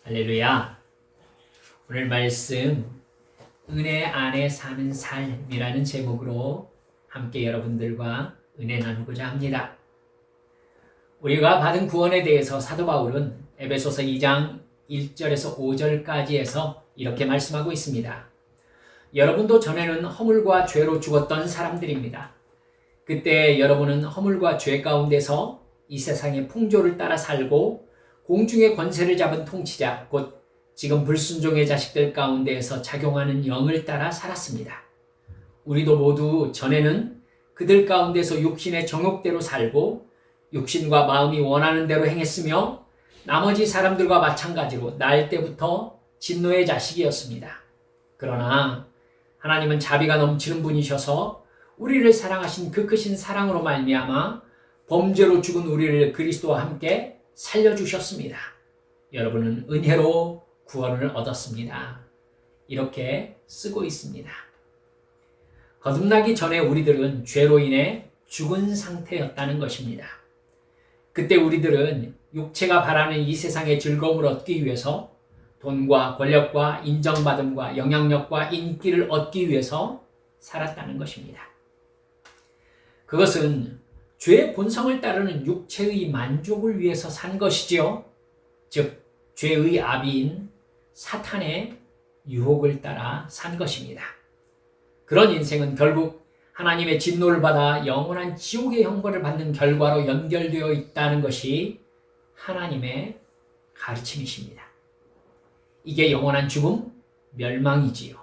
할렐루야. 오늘 말씀 은혜 안에 사는 삶이라는 제목으로 함께 여러분들과 은혜 나누고자 합니다. 우리가 받은 구원에 대해서 사도 바울은 에베소서 2장 1절에서 5절까지에서 이렇게 말씀하고 있습니다. 여러분도 전에는 허물과 죄로 죽었던 사람들입니다. 그때 여러분은 허물과 죄 가운데서 이 세상의 풍조를 따라 살고 공중의 권세를 잡은 통치자, 곧 지금 불순종의 자식들 가운데에서 작용하는 영을 따라 살았습니다. 우리도 모두 전에는 그들 가운데서 육신의 정욕대로 살고 육신과 마음이 원하는 대로 행했으며 나머지 사람들과 마찬가지로 날 때부터 진노의 자식이었습니다. 그러나 하나님은 자비가 넘치는 분이셔서 우리를 사랑하신 그 크신 사랑으로 말미암아 범죄로 죽은 우리를 그리스도와 함께 살려주셨습니다. 여러분은 은혜로 구원을 얻었습니다. 이렇게 쓰고 있습니다. 거듭나기 전에 우리들은 죄로 인해 죽은 상태였다는 것입니다. 그때 우리들은 육체가 바라는 이 세상의 즐거움을 얻기 위해서 돈과 권력과 인정받음과 영향력과 인기를 얻기 위해서 살았다는 것입니다. 그것은 죄의 본성을 따르는 육체의 만족을 위해서 산 것이지요. 즉 죄의 아비인 사탄의 유혹을 따라 산 것입니다. 그런 인생은 결국 하나님의 진노를 받아 영원한 지옥의 형벌을 받는 결과로 연결되어 있다는 것이 하나님의 가르침이십니다. 이게 영원한 죽음, 멸망이지요.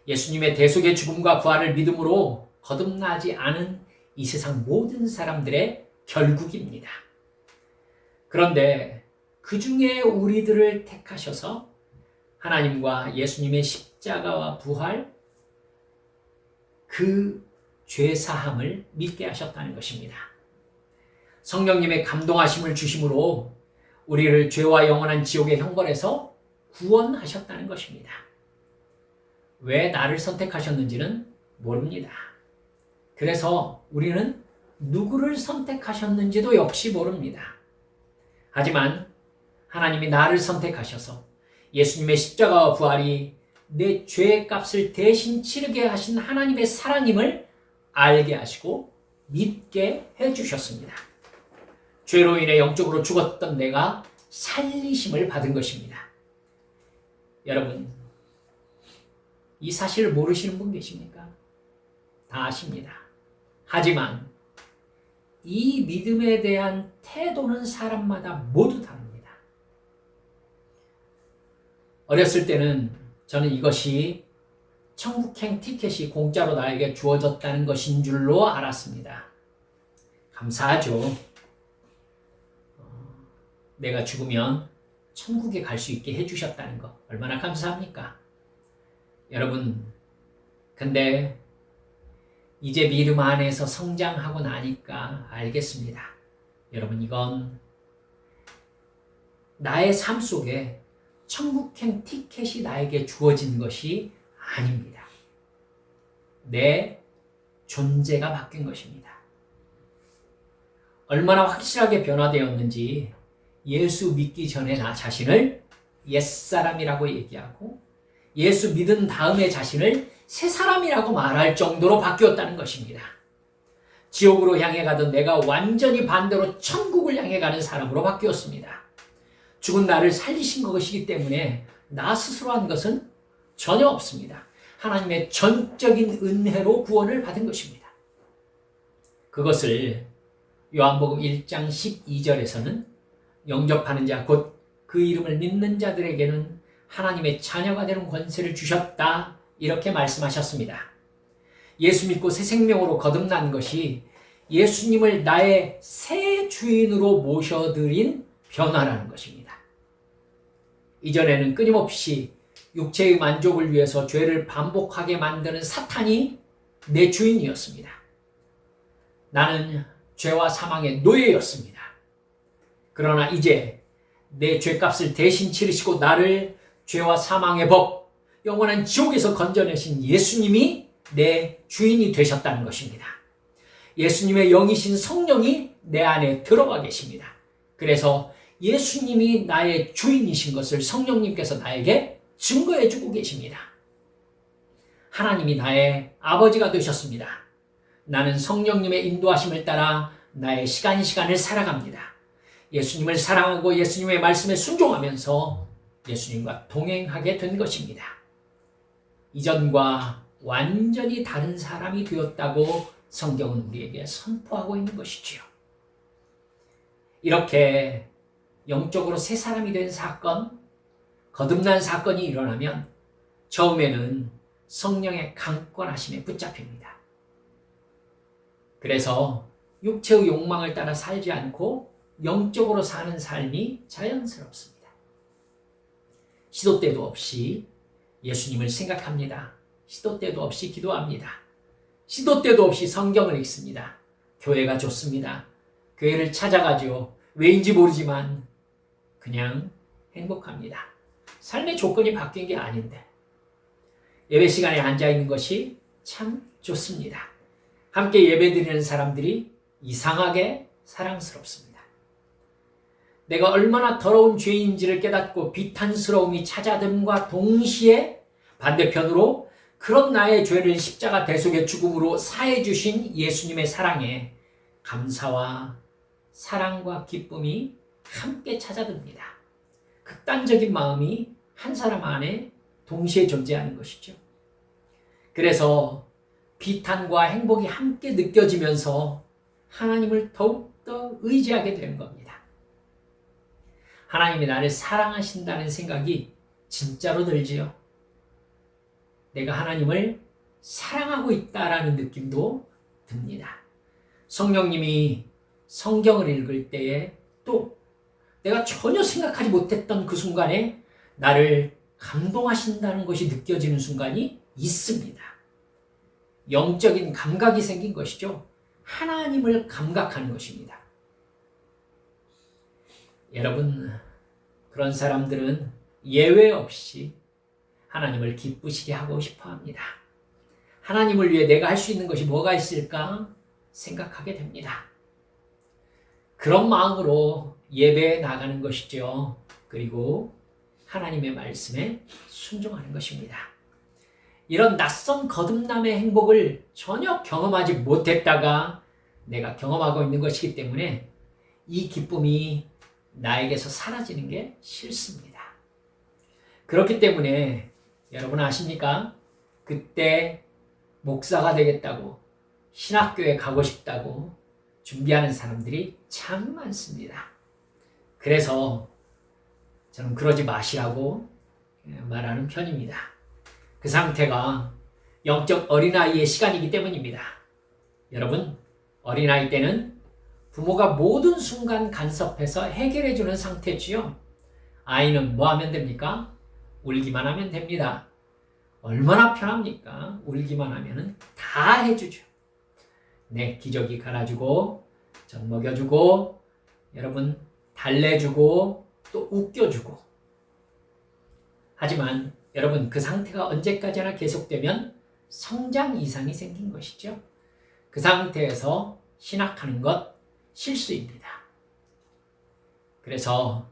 예수님의 대속의 죽음과 부활을 믿음으로 거듭나지 않은 이 세상 모든 사람들의 결국입니다. 그런데 그 중에 우리들을 택하셔서 하나님과 예수님의 십자가와 부활, 그 죄사함을 믿게 하셨다는 것입니다. 성령님의 감동하심을 주심으로 우리를 죄와 영원한 지옥의 형벌에서 구원하셨다는 것입니다. 왜 나를 선택하셨는지는 모릅니다. 그래서 우리는 누구를 선택하셨는지도 역시 모릅니다. 하지만 하나님이 나를 선택하셔서 예수님의 십자가와 부활이 내 죄의 값을 대신 치르게 하신 하나님의 사랑임을 알게 하시고 믿게 해주셨습니다. 죄로 인해 영적으로 죽었던 내가 살리심을 받은 것입니다. 여러분, 이 사실을 모르시는 분 계십니까? 다 아십니다. 하지만 이 믿음에 대한 태도는 사람마다 모두 다릅니다. 어렸을 때는 저는 이것이 천국행 티켓이 공짜로 나에게 주어졌다는 것인 줄로 알았습니다. 감사하죠. 내가 죽으면 천국에 갈 수 있게 해주셨다는 것 얼마나 감사합니까? 여러분, 근데 이제 믿음 안에서 성장하고 나니까 알겠습니다. 여러분, 이건 나의 삶 속에 천국행 티켓이 나에게 주어진 것이 아닙니다. 내 존재가 바뀐 것입니다. 얼마나 확실하게 변화되었는지 예수 믿기 전에 나 자신을 옛사람이라고 얘기하고 예수 믿은 다음에 자신을 새 사람이라고 말할 정도로 바뀌었다는 것입니다. 지옥으로 향해 가던 내가 완전히 반대로 천국을 향해 가는 사람으로 바뀌었습니다. 죽은 나를 살리신 것이기 때문에 나 스스로 한 것은 전혀 없습니다. 하나님의 전적인 은혜로 구원을 받은 것입니다. 그것을 요한복음 1장 12절에서는 영접하는 자, 곧 그 이름을 믿는 자들에게는 하나님의 자녀가 되는 권세를 주셨다, 이렇게 말씀하셨습니다. 예수 믿고 새 생명으로 거듭난 것이 예수님을 나의 새 주인으로 모셔드린 변화라는 것입니다. 이전에는 끊임없이 육체의 만족을 위해서 죄를 반복하게 만드는 사탄이 내 주인이었습니다. 나는 죄와 사망의 노예였습니다. 그러나 이제 내 죄값을 대신 치르시고 나를 죄와 사망의 법, 영원한 지옥에서 건져내신 예수님이 내 주인이 되셨다는 것입니다. 예수님의 영이신 성령이 내 안에 들어가 계십니다. 그래서 예수님이 나의 주인이신 것을 성령님께서 나에게 증거해 주고 계십니다. 하나님이 나의 아버지가 되셨습니다. 나는 성령님의 인도하심을 따라 나의 시간을 살아갑니다. 예수님을 사랑하고 예수님의 말씀에 순종하면서 예수님과 동행하게 된 것입니다. 이전과 완전히 다른 사람이 되었다고 성경은 우리에게 선포하고 있는 것이지요. 이렇게 영적으로 새 사람이 된 사건, 거듭난 사건이 일어나면 처음에는 성령의 강권하심에 붙잡힙니다. 그래서 육체의 욕망을 따라 살지 않고 영적으로 사는 삶이 자연스럽습니다. 시도 때도 없이 예수님을 생각합니다. 시도 때도 없이 기도합니다. 시도 때도 없이 성경을 읽습니다. 교회가 좋습니다. 교회를 찾아가죠. 왜인지 모르지만 그냥 행복합니다. 삶의 조건이 바뀐 게 아닌데 예배 시간에 앉아있는 것이 참 좋습니다. 함께 예배드리는 사람들이 이상하게 사랑스럽습니다. 내가 얼마나 더러운 죄인지를 깨닫고 비탄스러움이 찾아듦과 동시에 반대편으로 그런 나의 죄를 십자가 대속의 죽음으로 사해 주신 예수님의 사랑에 감사와 사랑과 기쁨이 함께 찾아듭니다. 극단적인 마음이 한 사람 안에 동시에 존재하는 것이죠. 그래서 비탄과 행복이 함께 느껴지면서 하나님을 더욱더 의지하게 되는 겁니다. 하나님이 나를 사랑하신다는 생각이 진짜로 들지요. 내가 하나님을 사랑하고 있다라는 느낌도 듭니다. 성령님이 성경을 읽을 때에 또 내가 전혀 생각하지 못했던 그 순간에 나를 감동하신다는 것이 느껴지는 순간이 있습니다. 영적인 감각이 생긴 것이죠. 하나님을 감각하는 것입니다. 여러분, 그런 사람들은 예외 없이 하나님을 기쁘시게 하고 싶어 합니다. 하나님을 위해 내가 할 수 있는 것이 뭐가 있을까 생각하게 됩니다. 그런 마음으로 예배에 나가는 것이죠. 그리고 하나님의 말씀에 순종하는 것입니다. 이런 낯선 거듭남의 행복을 전혀 경험하지 못했다가 내가 경험하고 있는 것이기 때문에 이 기쁨이 나에게서 사라지는 게 싫습니다. 그렇기 때문에 여러분 아십니까? 그때 목사가 되겠다고 신학교에 가고 싶다고 준비하는 사람들이 참 많습니다. 그래서 저는 그러지 마시라고 말하는 편입니다. 그 상태가 영적 어린아이의 시간이기 때문입니다. 여러분, 어린아이 때는 부모가 모든 순간 간섭해서 해결해주는 상태지요. 아이는 뭐 하면 됩니까? 울기만 하면 됩니다. 얼마나 편합니까? 울기만 하면 다 해주죠. 네, 기저귀 갈아주고 젖 먹여주고 여러분 달래주고 또 웃겨주고. 하지만 여러분 그 상태가 언제까지나 계속되면 성장 이상이 생긴 것이죠. 그 상태에서 신학하는 것 실수입니다. 그래서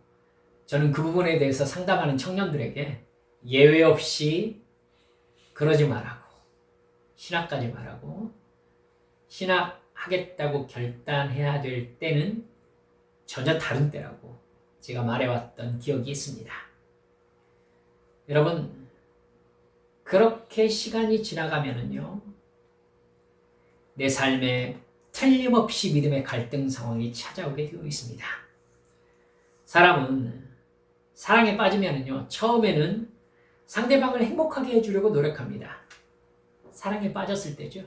저는 그 부분에 대해서 상담하는 청년들에게 예외 없이 그러지 말라고, 신학까지 말라고, 신학하겠다고 결단해야 될 때는 전혀 다른 때라고 제가 말해왔던 기억이 있습니다. 여러분, 그렇게 시간이 지나가면은요, 내 삶에 틀림없이 믿음의 갈등 상황이 찾아오게 되어 있습니다. 사람은 사랑에 빠지면은요, 처음에는 상대방을 행복하게 해주려고 노력합니다. 사랑에 빠졌을 때죠.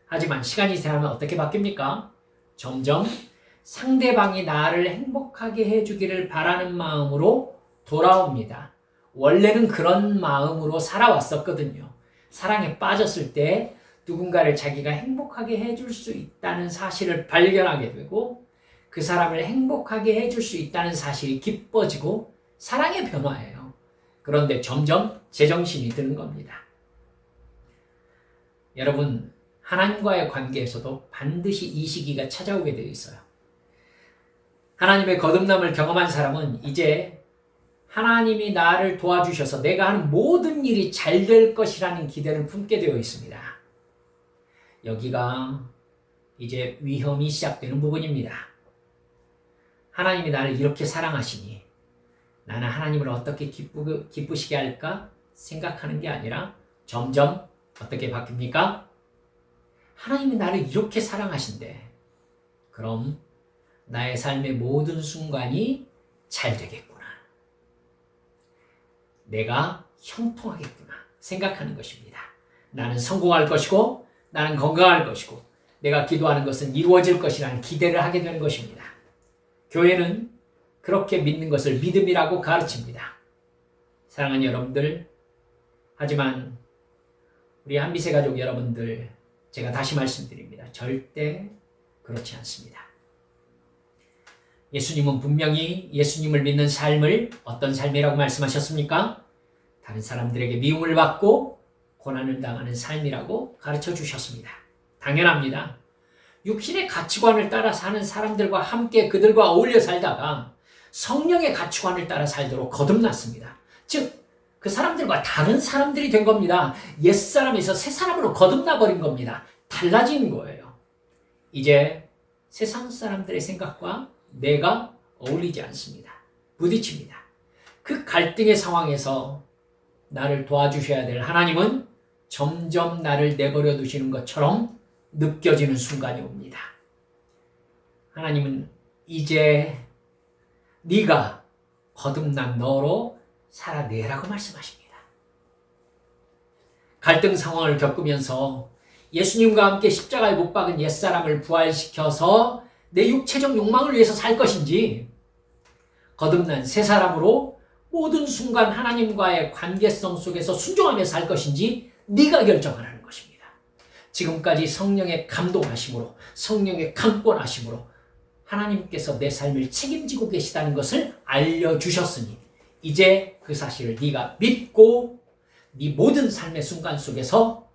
하지만 시간이 지나면 어떻게 바뀝니까? 점점 상대방이 나를 행복하게 해주기를 바라는 마음으로 돌아옵니다. 원래는 그런 마음으로 살아왔었거든요. 사랑에 빠졌을 때 누군가를 자기가 행복하게 해줄 수 있다는 사실을 발견하게 되고 그 사람을 행복하게 해줄 수 있다는 사실이 기뻐지고 사랑의 변화예요. 그런데 점점 제정신이 드는 겁니다. 여러분, 하나님과의 관계에서도 반드시 이 시기가 찾아오게 되어 있어요. 하나님의 거듭남을 경험한 사람은 이제 하나님이 나를 도와주셔서 내가 하는 모든 일이 잘 될 것이라는 기대를 품게 되어 있습니다. 여기가 이제 위험이 시작되는 부분입니다. 하나님이 나를 이렇게 사랑하시니 나는 하나님을 어떻게 기쁘시게 할까 생각하는 게 아니라 점점 어떻게 바뀝니까? 하나님이 나를 이렇게 사랑하신대. 그럼 나의 삶의 모든 순간이 잘 되겠구나. 내가 형통하겠구나 생각하는 것입니다. 나는 성공할 것이고 나는 건강할 것이고 내가 기도하는 것은 이루어질 것이라는 기대를 하게 되는 것입니다. 교회는 그렇게 믿는 것을 믿음이라고 가르칩니다. 사랑하는 여러분들, 하지만 우리 한미세 가족 여러분들, 제가 다시 말씀드립니다. 절대 그렇지 않습니다. 예수님은 분명히 예수님을 믿는 삶을 어떤 삶이라고 말씀하셨습니까? 다른 사람들에게 미움을 받고 고난을 당하는 삶이라고 가르쳐 주셨습니다. 당연합니다. 육신의 가치관을 따라 사는 사람들과 함께 그들과 어울려 살다가 성령의 가치관을 따라 살도록 거듭났습니다. 즉, 그 사람들과 다른 사람들이 된 겁니다. 옛사람에서 새사람으로 거듭나 버린 겁니다. 달라진 거예요. 이제 세상 사람들의 생각과 내가 어울리지 않습니다. 부딪힙니다. 그 갈등의 상황에서 나를 도와주셔야 될 하나님은 점점 나를 내버려 두시는 것처럼 느껴지는 순간이 옵니다. 하나님은 이제 네가 거듭난 너로 살아내라고 말씀하십니다. 갈등 상황을 겪으면서 예수님과 함께 십자가에 못 박은 옛사람을 부활시켜서 내 육체적 욕망을 위해서 살 것인지 거듭난 새 사람으로 모든 순간 하나님과의 관계성 속에서 순종하며 살 것인지 네가 결정하라는 것입니다. 지금까지 성령의 감동하심으로 성령의 강권하심으로 하나님께서 내 삶을 책임지고 계시다는 것을 알려주셨으니 이제 그 사실을 네가 믿고 네 모든 삶의 순간 속에서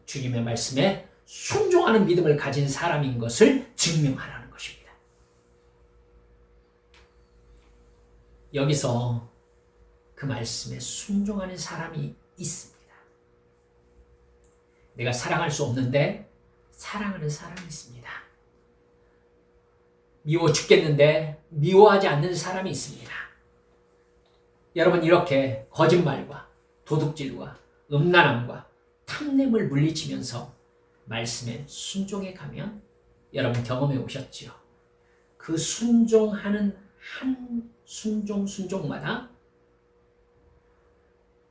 주님의 말씀에 순종하는 믿음을 가진 사람인 것을 증명하라는 것입니다. 여기서 그 말씀에 순종하는 사람이 있습니다. 내가 사랑할 수 없는데 사랑하는 사람이 있습니다. 미워 죽겠는데 미워하지 않는 사람이 있습니다. 여러분, 이렇게 거짓말과 도둑질과 음란함과 탐냄을 물리치면서 말씀에 순종해 가면 여러분 경험해 오셨지요. 그 순종하는 한 순종마다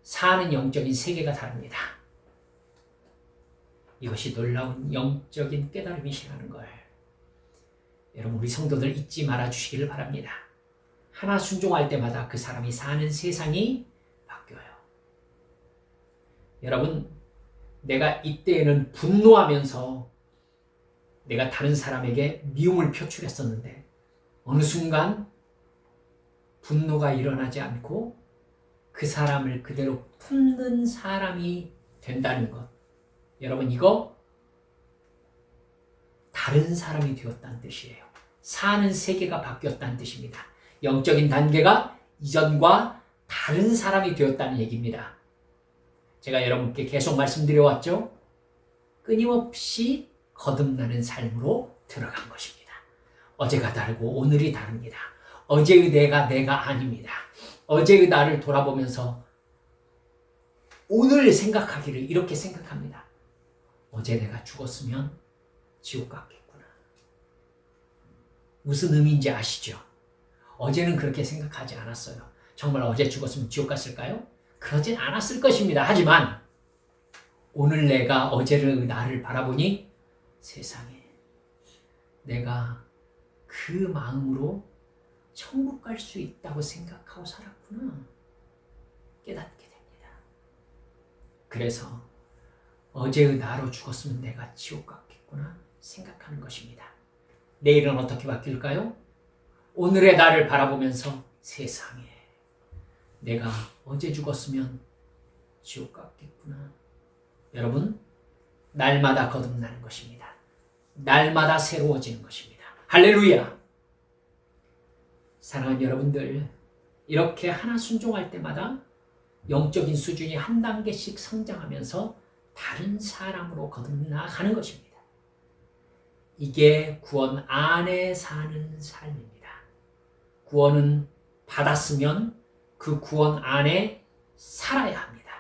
사는 영적인 세계가 다릅니다. 이것이 놀라운 영적인 깨달음이시라는 걸 여러분, 우리 성도들 잊지 말아 주시기를 바랍니다. 하나 순종할 때마다 그 사람이 사는 세상이 바뀌어요. 여러분, 내가 이때에는 분노하면서 내가 다른 사람에게 미움을 표출했었는데 어느 순간 분노가 일어나지 않고 그 사람을 그대로 품는 사람이 된다는 것. 여러분, 이거 다른 사람이 되었다는 뜻이에요. 사는 세계가 바뀌었다는 뜻입니다. 영적인 단계가 이전과 다른 사람이 되었다는 얘기입니다. 제가 여러분께 계속 말씀드려왔죠? 끊임없이 거듭나는 삶으로 들어간 것입니다. 어제가 다르고 오늘이 다릅니다. 어제의 내가 아닙니다. 어제의 나를 돌아보면서 오늘 생각하기를 이렇게 생각합니다. 어제 내가 죽었으면 지옥 갔겠구나. 무슨 의미인지 아시죠? 어제는 그렇게 생각하지 않았어요. 정말 어제 죽었으면 지옥 갔을까요? 그러진 않았을 것입니다. 하지만 오늘 내가 어제를 나를 바라보니 세상에 내가 그 마음으로 천국 갈 수 있다고 생각하고 살았구나 깨닫게 됩니다. 그래서 어제의 나로 죽었으면 내가 지옥 갔겠구나 생각하는 것입니다. 내일은 어떻게 바뀔까요? 오늘의 나를 바라보면서 세상에 내가 어제 죽었으면 지옥 갔겠구나. 여러분, 날마다 거듭나는 것입니다. 날마다 새로워지는 것입니다. 할렐루야! 사랑하는 여러분들, 이렇게 하나 순종할 때마다 영적인 수준이 한 단계씩 성장하면서 다른 사람으로 거듭나가는 것입니다. 이게 구원 안에 사는 삶입니다. 구원은 받았으면 그 구원 안에 살아야 합니다.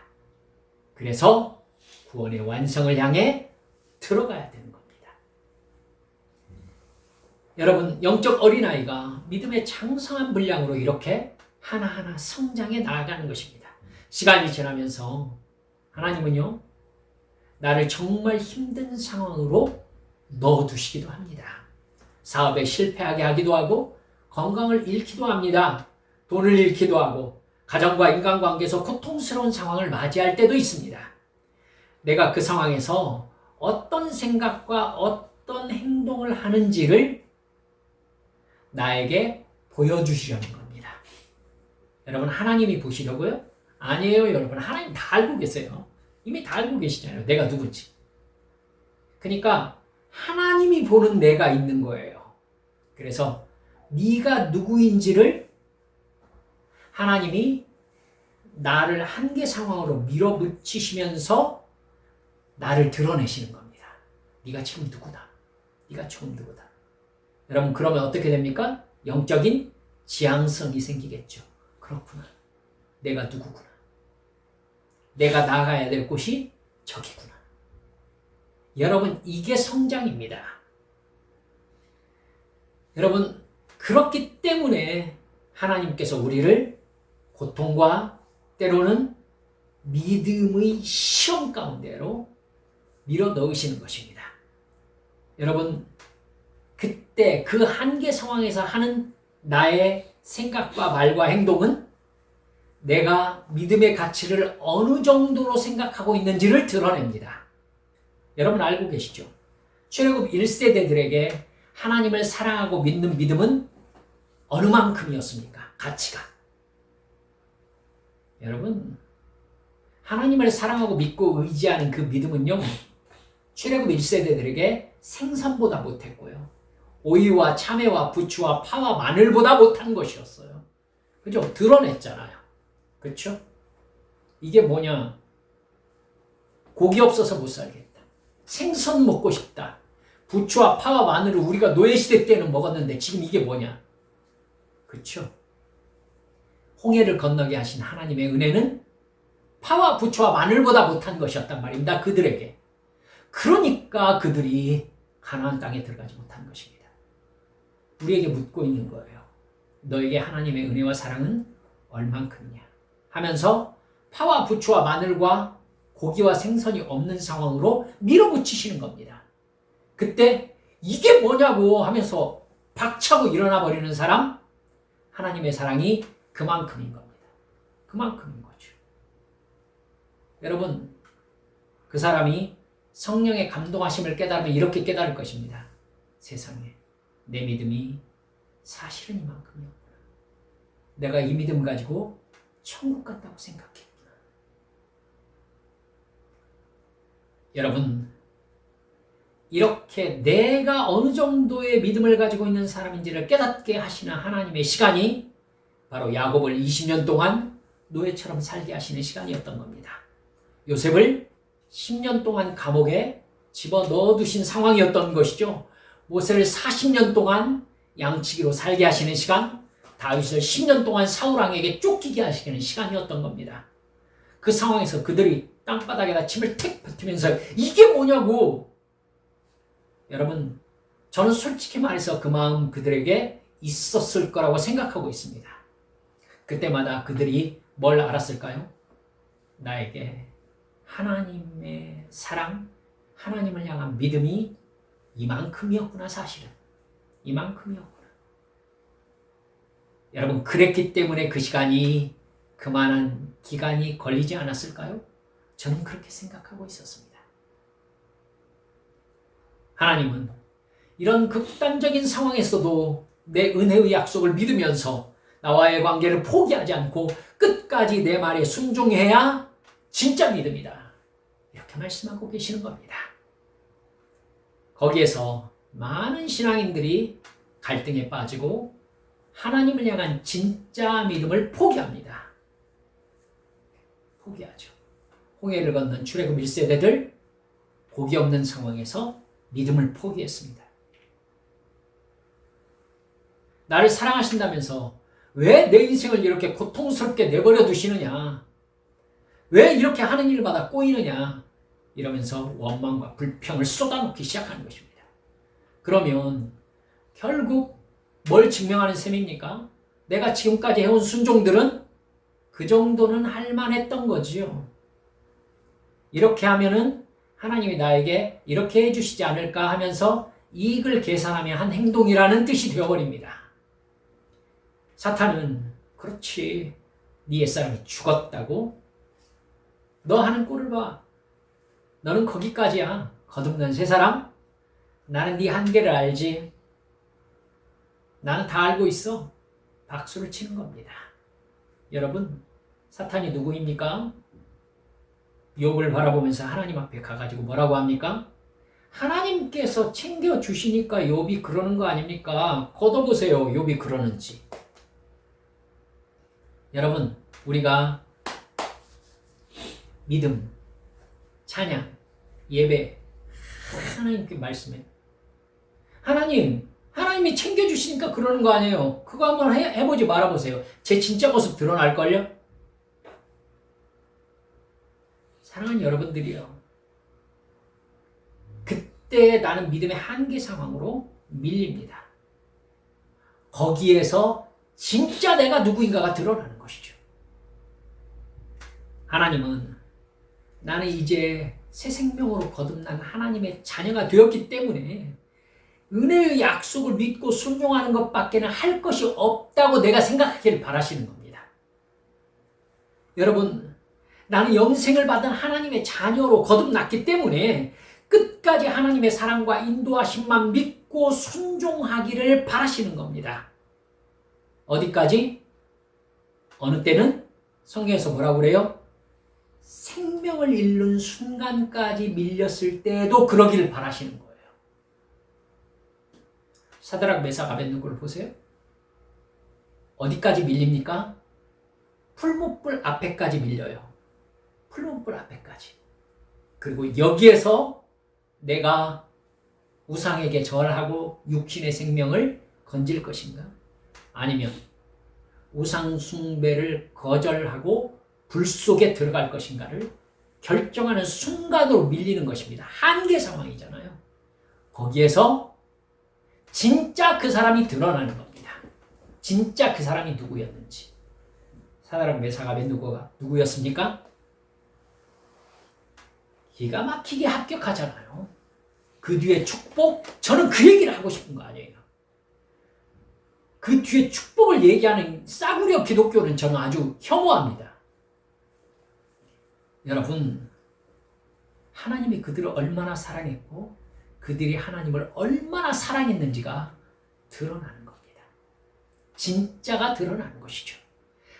그래서 구원의 완성을 향해 들어가야 되는 겁니다. 여러분, 영적 어린아이가 믿음의 장성한 분량으로 이렇게 하나하나 성장해 나아가는 것입니다. 시간이 지나면서 하나님은요, 나를 정말 힘든 상황으로 넣어두시기도 합니다. 사업에 실패하게 하기도 하고, 건강을 잃기도 합니다. 돈을 잃기도 하고, 가정과 인간관계에서 고통스러운 상황을 맞이할 때도 있습니다. 내가 그 상황에서 어떤 생각과 어떤 행동을 하는지를 나에게 보여주시려는 겁니다. 여러분, 하나님이 보시려고요? 아니에요, 여러분. 하나님 다 알고 계세요. 이미 다 알고 계시잖아요. 내가 누군지. 그러니까 하나님이 보는 내가 있는 거예요. 그래서 네가 누구인지를 하나님이 나를 한계 상황으로 밀어붙이시면서 나를 드러내시는 겁니다. 네가 지금 누구다. 네가 지금 누구다. 여러분, 그러면 어떻게 됩니까? 영적인 지향성이 생기겠죠. 그렇구나. 내가 누구구나. 내가 나가야 될 곳이 저기구나. 여러분, 이게 성장입니다. 여러분, 그렇기 때문에 하나님께서 우리를 고통과 때로는 믿음의 시험 가운데로 밀어 넣으시는 것입니다. 여러분, 그때 그 한계 상황에서 하는 나의 생각과 말과 행동은 내가 믿음의 가치를 어느 정도로 생각하고 있는지를 드러냅니다. 여러분 알고 계시죠? 출애굽 1세대들에게 하나님을 사랑하고 믿는 믿음은 어느 만큼이었습니까? 가치가. 여러분, 하나님을 사랑하고 믿고 의지하는 그 믿음은요, 출애굽 1세대들에게 생선보다 못했고요, 오이와 참외와 부추와 파와 마늘보다 못한 것이었어요. 그죠? 드러냈잖아요. 그렇죠? 이게 뭐냐? 고기 없어서 못 살겠다. 생선 먹고 싶다. 부추와 파와 마늘을 우리가 노예시대 때는 먹었는데 지금 이게 뭐냐? 그렇죠? 홍해를 건너게 하신 하나님의 은혜는 파와 부추와 마늘보다 못한 것이었단 말입니다. 그들에게. 그러니까 그들이 가나안 땅에 들어가지 못한 것입니다. 우리에게 묻고 있는 거예요. 너에게 하나님의 은혜와 사랑은 얼만큼이냐 하면서 파와 부추와 마늘과 고기와 생선이 없는 상황으로 밀어붙이시는 겁니다. 그때 이게 뭐냐고 하면서 박차고 일어나 버리는 사람, 하나님의 사랑이 그만큼인 겁니다. 그만큼인 거죠. 여러분, 그 사람이 성령의 감동하심을 깨달으면 이렇게 깨달을 것입니다. 세상에 내 믿음이 사실은 이만큼이었구나. 내가 이 믿음 가지고 천국 갔다고 생각했구나. 여러분, 이렇게 내가 어느 정도의 믿음을 가지고 있는 사람인지를 깨닫게 하시는 하나님의 시간이 바로 야곱을 20년 동안 노예처럼 살게 하시는 시간이었던 겁니다. 요셉을 10년 동안 감옥에 집어넣어 두신 상황이었던 것이죠. 모세를 40년 동안 양치기로 살게 하시는 시간, 다윗을 10년 동안 사울왕에게 쫓기게 하시는 시간이었던 겁니다. 그 상황에서 그들이 땅바닥에다 침을 택 뱉으면서 이게 뭐냐고. 여러분, 저는 솔직히 말해서 그 마음 그들에게 있었을 거라고 생각하고 있습니다. 그때마다 그들이 뭘 알았을까요? 나에게 하나님의 사랑, 하나님을 향한 믿음이 이만큼이었구나. 사실은 이만큼이었구나. 여러분, 그랬기 때문에 그 시간이 그만한 기간이 걸리지 않았을까요? 저는 그렇게 생각하고 있었습니다. 하나님은 이런 극단적인 상황에서도 내 은혜의 약속을 믿으면서 나와의 관계를 포기하지 않고 끝까지 내 말에 순종해야 진짜 믿음이다. 이렇게 말씀하고 계시는 겁니다. 거기에서 많은 신앙인들이 갈등에 빠지고 하나님을 향한 진짜 믿음을 포기합니다. 포기하죠. 홍해를 건넌 출애굽 1세대들 복이 없는 상황에서 믿음을 포기했습니다. 나를 사랑하신다면서 왜 내 인생을 이렇게 고통스럽게 내버려 두시느냐? 왜 이렇게 하는 일마다 꼬이느냐? 이러면서 원망과 불평을 쏟아놓기 시작하는 것입니다. 그러면 결국 뭘 증명하는 셈입니까? 내가 지금까지 해온 순종들은 그 정도는 할 만했던 거지요. 이렇게 하면은 하나님이 나에게 이렇게 해주시지 않을까 하면서 이익을 계산하며 한 행동이라는 뜻이 되어버립니다. 사탄은 그렇지, 네 옛사람이 죽었다고? 너 하는 꼴을 봐. 너는 거기까지야. 거듭난 새 사람? 나는 네 한계를 알지. 나는 다 알고 있어. 박수를 치는 겁니다. 여러분, 사탄이 누구입니까? 욥을 바라보면서 하나님 앞에 가가지고 뭐라고 합니까? 하나님께서 챙겨주시니까 욥이 그러는 거 아닙니까? 걷어보세요. 욥이 그러는지. 여러분, 우리가 믿음, 찬양, 예배, 하나님께 말씀해. 하나님이 챙겨주시니까 그러는 거 아니에요. 그거 한번 해보지 말아보세요. 제 진짜 모습 드러날걸요? 사랑하는 여러분들이요. 그때 나는 믿음의 한계 상황으로 밀립니다. 거기에서 진짜 내가 누구인가가 드러나는 것이죠. 하나님은 나는 이제 새 생명으로 거듭난 하나님의 자녀가 되었기 때문에 은혜의 약속을 믿고 순종하는 것밖에는 할 것이 없다고 내가 생각하기를 바라시는 겁니다. 여러분, 나는 영생을 받은 하나님의 자녀로 거듭났기 때문에 끝까지 하나님의 사랑과 인도하심만 믿고 순종하기를 바라시는 겁니다. 어디까지? 어느 때는 성경에서 뭐라고 그래요? 생명을 잃는 순간까지 밀렸을 때도 그러기를 바라시는 거예요. 사드락 메삭 아벳느고를 보세요. 어디까지 밀립니까? 풀무불 앞에까지 밀려요. 풀무불 앞에까지. 그리고 여기에서 내가 우상에게 절하고 육신의 생명을 건질 것인가? 아니면 우상 숭배를 거절하고 불 속에 들어갈 것인가를 결정하는 순간으로 밀리는 것입니다. 한계 상황이잖아요. 거기에서 진짜 그 사람이 드러나는 겁니다. 진짜 그 사람이 누구였는지. 사드락 메삭 아벳느고가 누구였습니까? 기가 막히게 합격하잖아요. 그 뒤에 축복, 저는 그 얘기를 하고 싶은 거 아니에요. 그 뒤에 축복을 얘기하는 싸구려 기독교는 저는 아주 혐오합니다. 여러분, 하나님이 그들을 얼마나 사랑했고 그들이 하나님을 얼마나 사랑했는지가 드러나는 겁니다. 진짜가 드러나는 것이죠.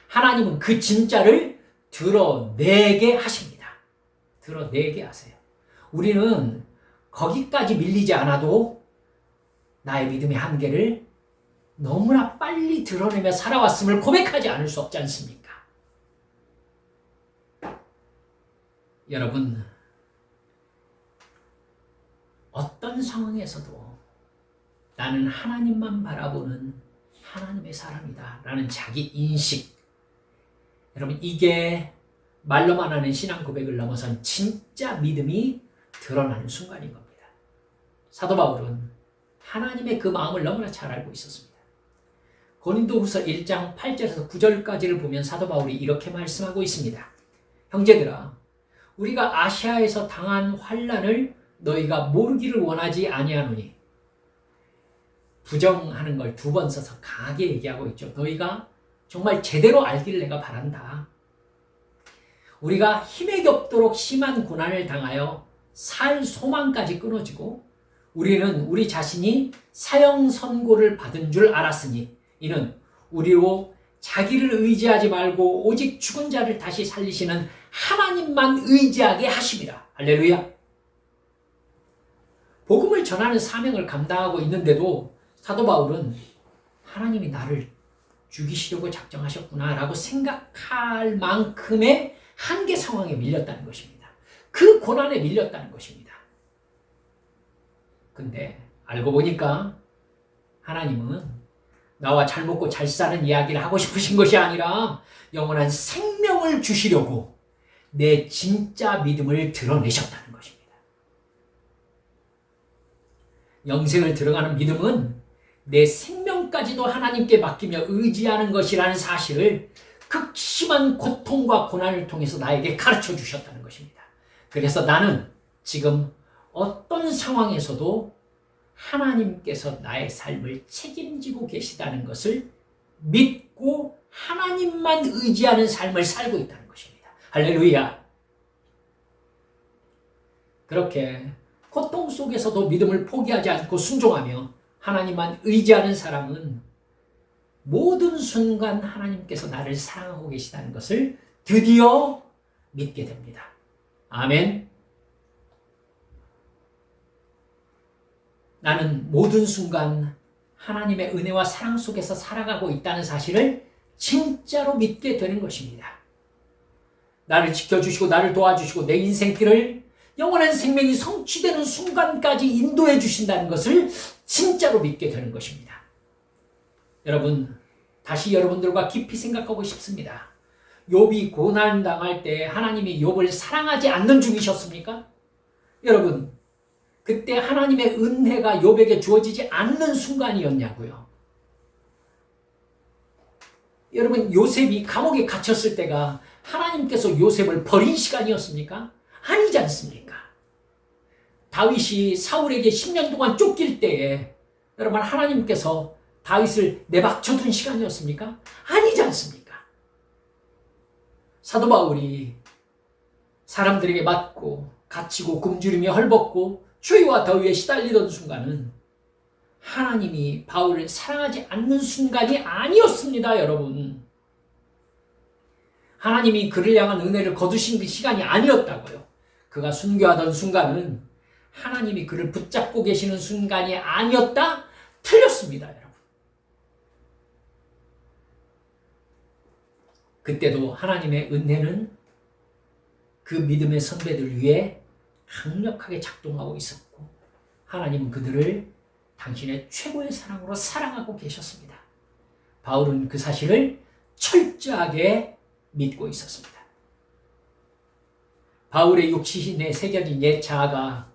하나님은 그 진짜를 드러내게 하십니다. 드러내게 하세요. 우리는 거기까지 밀리지 않아도 나의 믿음의 한계를 너무나 빨리 드러내며 살아왔음을 고백하지 않을 수 없지 않습니까? 여러분, 어떤 상황에서도 나는 하나님만 바라보는 하나님의 사람이다 라는 자기 인식, 여러분, 이게 말로만 하는 신앙 고백을 넘어선 진짜 믿음이 드러나는 순간인 겁니다. 사도 바울은 하나님의 그 마음을 너무나 잘 알고 있었습니다. 고린도후서 1장 8절에서 9절까지를 보면 사도 바울이 이렇게 말씀하고 있습니다. 형제들아, 우리가 아시아에서 당한 환난을 너희가 모르기를 원하지 아니하노니. 부정하는 걸 두 번 써서 강하게 얘기하고 있죠. 너희가 정말 제대로 알기를 내가 바란다. 우리가 힘에 겹도록 심한 고난을 당하여 살 소망까지 끊어지고 우리는 우리 자신이 사형 선고를 받은 줄 알았으니 이는 우리로 자기를 의지하지 말고 오직 죽은 자를 다시 살리시는 하나님만 의지하게 하심이라. 할렐루야. 복음을 전하는 사명을 감당하고 있는데도 사도 바울은 하나님이 나를 죽이시려고 작정하셨구나 라고 생각할 만큼의 한계 상황에 밀렸다는 것입니다. 그 고난에 밀렸다는 것입니다. 근데 알고 보니까 하나님은 나와 잘 먹고 잘 사는 이야기를 하고 싶으신 것이 아니라 영원한 생명을 주시려고 내 진짜 믿음을 드러내셨다는 것입니다. 영생을 들어가는 믿음은 내 생명까지도 하나님께 맡기며 의지하는 것이라는 사실을 극심한 고통과 고난을 통해서 나에게 가르쳐 주셨다는 것입니다. 그래서 나는 지금 어떤 상황에서도 하나님께서 나의 삶을 책임지고 계시다는 것을 믿고 하나님만 의지하는 삶을 살고 있다는 것입니다. 할렐루야. 그렇게 고통 속에서도 믿음을 포기하지 않고 순종하며 하나님만 의지하는 사람은 모든 순간 하나님께서 나를 사랑하고 계시다는 것을 드디어 믿게 됩니다. 아멘. 나는 모든 순간 하나님의 은혜와 사랑 속에서 살아가고 있다는 사실을 진짜로 믿게 되는 것입니다. 나를 지켜주시고 나를 도와주시고 내 인생길을 영원한 생명이 성취되는 순간까지 인도해 주신다는 것을 진짜로 믿게 되는 것입니다. 여러분, 다시 여러분들과 깊이 생각하고 싶습니다. 욥이 고난당할 때 하나님이 욥을 사랑하지 않는 중이셨습니까? 여러분, 그때 하나님의 은혜가 욥에게 주어지지 않는 순간이었냐고요. 여러분, 요셉이 감옥에 갇혔을 때가 하나님께서 요셉을 버린 시간이었습니까? 아니지 않습니까? 다윗이 사울에게 10년 동안 쫓길 때에 여러분, 하나님께서 다윗을 내박쳐둔 시간이었습니까? 아니지 않습니까? 사도 바울이 사람들에게 맞고 갇히고 굶주리며 헐벗고 추위와 더위에 시달리던 순간은 하나님이 바울을 사랑하지 않는 순간이 아니었습니다, 여러분. 하나님이 그를 향한 은혜를 거두신 그 시간이 아니었다고요. 그가 순교하던 순간은 하나님이 그를 붙잡고 계시는 순간이 아니었다? 틀렸습니다, 여러분. 그때도 하나님의 은혜는 그 믿음의 선배들 위해 강력하게 작동하고 있었고 하나님은 그들을 당신의 최고의 사랑으로 사랑하고 계셨습니다. 바울은 그 사실을 철저하게 믿고 있었습니다. 바울의 육신에 새겨진 옛 자아가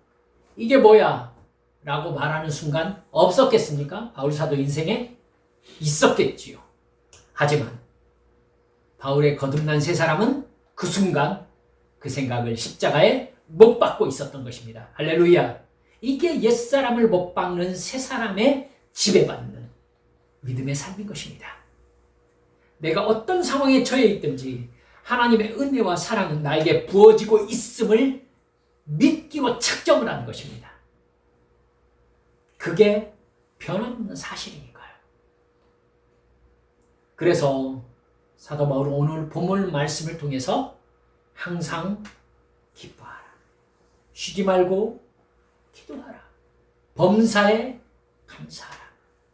이게 뭐야? 라고 말하는 순간 없었겠습니까? 바울 사도 인생에 있었겠지요. 하지만 바울의 거듭난 새 사람은 그 순간 그 생각을 십자가에 못 박고 있었던 것입니다. 할렐루야. 이게 옛사람을 못 박는 새 사람의 지배받는 믿음의 삶인 것입니다. 내가 어떤 상황에 처해 있든지 하나님의 은혜와 사랑은 나에게 부어지고 있음을 믿기고 측정을 하는 것입니다. 그게 변함없는 사실이니까요. 그래서 사도 바울은 오늘 본문 말씀을 통해서 항상 기뻐하라. 쉬지 말고 기도하라. 범사에 감사하라.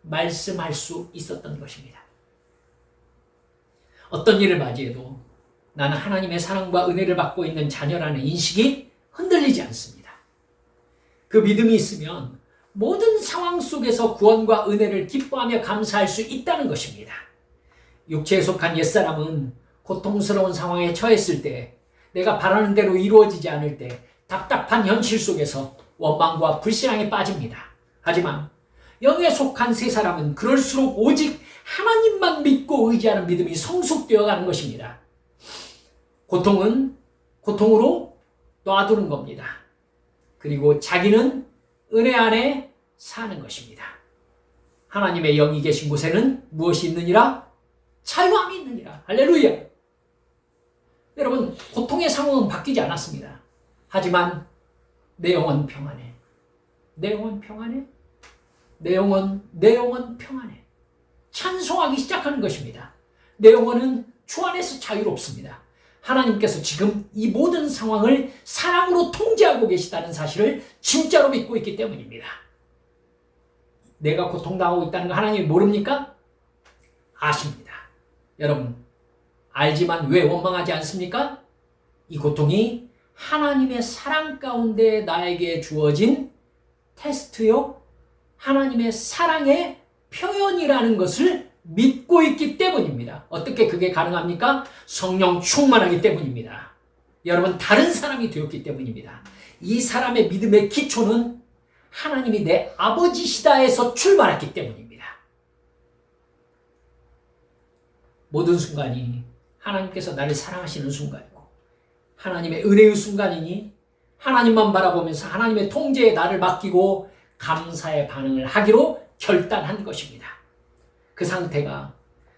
말씀할 수 있었던 것입니다. 어떤 일을 맞이해도 나는 하나님의 사랑과 은혜를 받고 있는 자녀라는 인식이 흔들리지 않습니다. 그 믿음이 있으면 모든 상황 속에서 구원과 은혜를 기뻐하며 감사할 수 있다는 것입니다. 육체에 속한 옛사람은 고통스러운 상황에 처했을 때, 내가 바라는 대로 이루어지지 않을 때 답답한 현실 속에서 원망과 불신앙에 빠집니다. 하지만 영에 속한 새 사람은 그럴수록 오직 하나님만 믿고 의지하는 믿음이 성숙되어 가는 것입니다. 고통은 고통으로 놔두는 겁니다. 그리고 자기는 은혜 안에 사는 것입니다. 하나님의 영이 계신 곳에는 무엇이 있느니라? 자유함이 있느니라. 할렐루야. 여러분, 고통의 상황은 바뀌지 않았습니다. 하지만 내 영혼 평안해. 내 영혼 평안해. 내 영혼 평안해. 찬송하기 시작하는 것입니다. 내 영혼은 주 안에서 자유롭습니다. 하나님께서 지금 이 모든 상황을 사랑으로 통제하고 계시다는 사실을 진짜로 믿고 있기 때문입니다. 내가 고통당하고 있다는 거 하나님이 모릅니까? 아십니다. 여러분, 알지만 왜 원망하지 않습니까? 이 고통이 하나님의 사랑 가운데 나에게 주어진 테스트요, 하나님의 사랑의 표현이라는 것을 믿고 있기 때문입니다. 어떻게 그게 가능합니까? 성령 충만하기 때문입니다. 여러분, 다른 사람이 되었기 때문입니다. 이 사람의 믿음의 기초는 하나님이 내 아버지시다에서 출발했기 때문입니다. 모든 순간이 하나님께서 나를 사랑하시는 순간이고 하나님의 은혜의 순간이니 하나님만 바라보면서 하나님의 통제에 나를 맡기고 감사의 반응을 하기로 결단한 것입니다. 그 상태가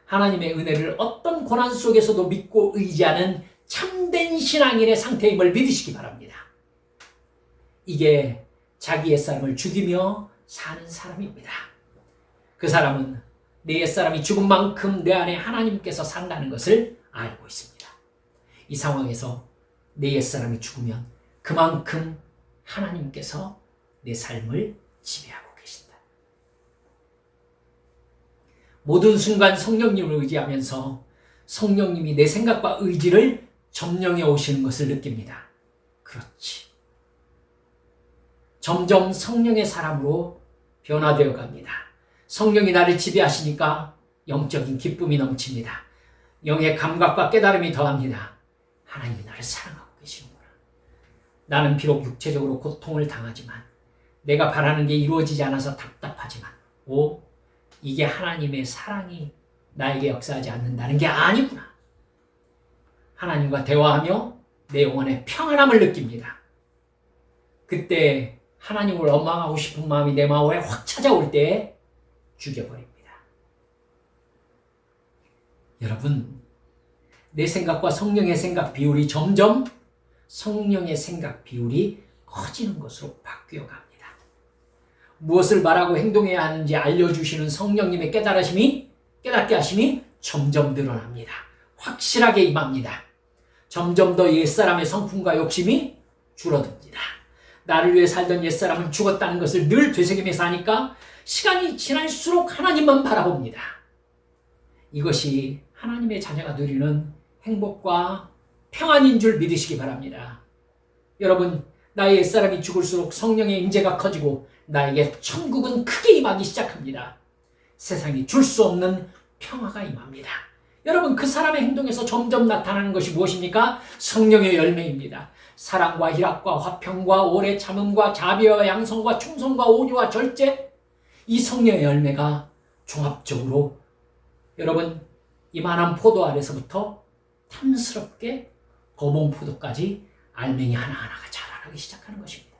하나님의 은혜를 어떤 고난 속에서도 믿고 의지하는 참된 신앙인의 상태임을 믿으시기 바랍니다. 이게 자기 옛사람을 죽이며 사는 사람입니다. 그 사람은 내 옛사람이 죽은 만큼 내 안에 하나님께서 산다는 것을 알고 있습니다. 이 상황에서 내 옛사람이 죽으면 그만큼 하나님께서 내 삶을 지배하고 계신다. 모든 순간 성령님을 의지하면서 성령님이 내 생각과 의지를 점령해 오시는 것을 느낍니다. 그렇지. 점점 성령의 사람으로 변화되어 갑니다. 성령이 나를 지배하시니까 영적인 기쁨이 넘칩니다. 영의 감각과 깨달음이 더합니다. 하나님이 나를 사랑하고 계시는구나. 나는 비록 육체적으로 고통을 당하지만 내가 바라는 게 이루어지지 않아서 답답하지만 이게 하나님의 사랑이 나에게 역사하지 않는다는 게 아니구나. 하나님과 대화하며 내 영혼의 평안함을 느낍니다. 그때 하나님을 원망하고 싶은 마음이 내 마음에 확 찾아올 때 죽여버립니다. 여러분, 내 생각과 성령의 생각 비율이 점점 성령의 생각 비율이 커지는 것으로 바뀌어 갑니다. 무엇을 말하고 행동해야 하는지 알려주시는 성령님의 깨닫게 하심이 점점 늘어납니다. 확실하게 임합니다. 점점 더 옛사람의 성품과 욕심이 줄어듭니다. 나를 위해 살던 옛사람은 죽었다는 것을 늘 되새기면서 하니까 시간이 지날수록 하나님만 바라봅니다. 이것이 하나님의 자녀가 누리는 행복과 평안인 줄 믿으시기 바랍니다. 여러분, 나의 옛사람이 죽을수록 성령의 임재가 커지고 나에게 천국은 크게 임하기 시작합니다. 세상이 줄 수 없는 평화가 임합니다. 여러분, 그 사람의 행동에서 점점 나타나는 것이 무엇입니까? 성령의 열매입니다. 사랑과 희락과 화평과 오래 참음과 자비와 양성과 충성과 온유와 절제, 이 성령의 열매가 종합적으로 여러분, 이만한 포도 알에서부터 탐스럽게 검은 포도까지 알맹이 하나하나가 자라나기 시작하는 것입니다.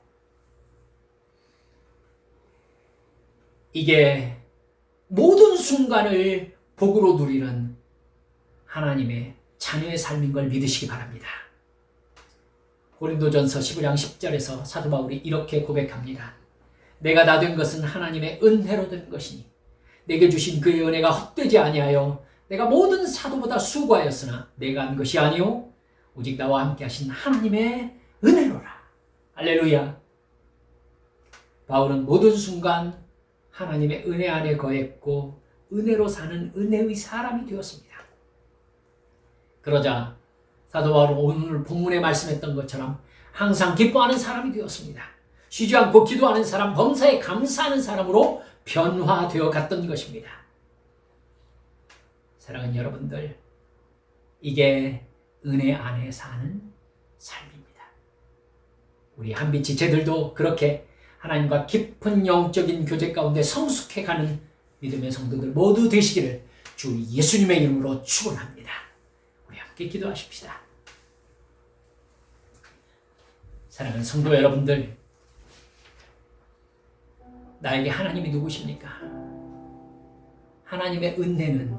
이게 모든 순간을 복으로 누리는 하나님의 자녀의 삶인 걸 믿으시기 바랍니다. 고린도전서 11장 10절에서 사도 바울이 이렇게 고백합니다. 내가 나 된 것은 하나님의 은혜로 된 것이니 내게 주신 그의 은혜가 헛되지 아니하여 내가 모든 사도보다 수고하였으나 내가 한 것이 아니요 오직 나와 함께 하신 하나님의 은혜로라. 할렐루야. 바울은 모든 순간 하나님의 은혜 안에 거했고 은혜로 사는 은혜의 사람이 되었습니다. 그러자 사도 바울은 오늘 본문에 말씀했던 것처럼 항상 기뻐하는 사람이 되었습니다. 쉬지 않고 기도하는 사람, 범사에 감사하는 사람으로 변화되어 갔던 것입니다. 사랑하는 여러분들, 이게 은혜 안에 사는 삶입니다. 우리 한빛 지체들도 그렇게 하나님과 깊은 영적인 교제 가운데 성숙해가는 믿음의 성도들 모두 되시기를 주 예수님의 이름으로 축원합니다. 우리 함께 기도하십시다. 사랑하는 성도 여러분들, 나에게 하나님이 누구십니까? 하나님의 은혜는,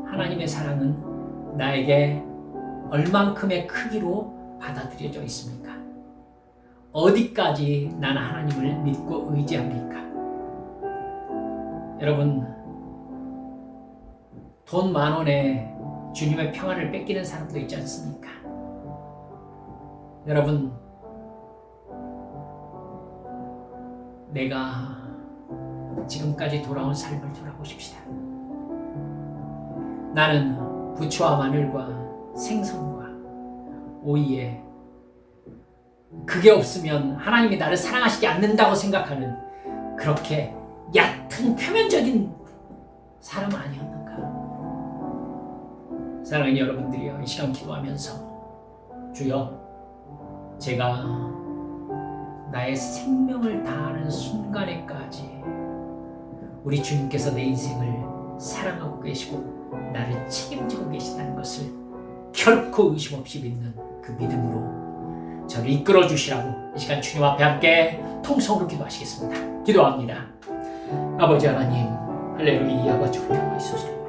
하나님의 사랑은 나에게 얼만큼의 크기로 받아들여져 있습니까? 어디까지 나는 하나님을 믿고 의지합니까? 여러분, 돈 10,000원에 주님의 평안을 뺏기는 사람도 있지 않습니까? 여러분, 내가 지금까지 돌아온 삶을 돌아보십시다. 나는 부추와 마늘과 생선과 오이에 그게 없으면 하나님이 나를 사랑하시지 않는다고 생각하는 그렇게 얕은 표면적인 사람 아니었는가? 사랑하는 여러분들이여, 이 시간 기도하면서 주여, 제가 나의 생명을 다하는 순간에까지 우리 주님께서 내 인생을 사랑하고 계시고 나를 책임지고 계신다는 것을 결코 의심 없이 믿는 그 믿음으로 저를 이끌어 주시라고 이 시간 주님 앞에 함께 통성으로 기도하시겠습니다. 기도합니다. 아버지 하나님, 할렐루야, 아버지 우리 가만히 있으시오.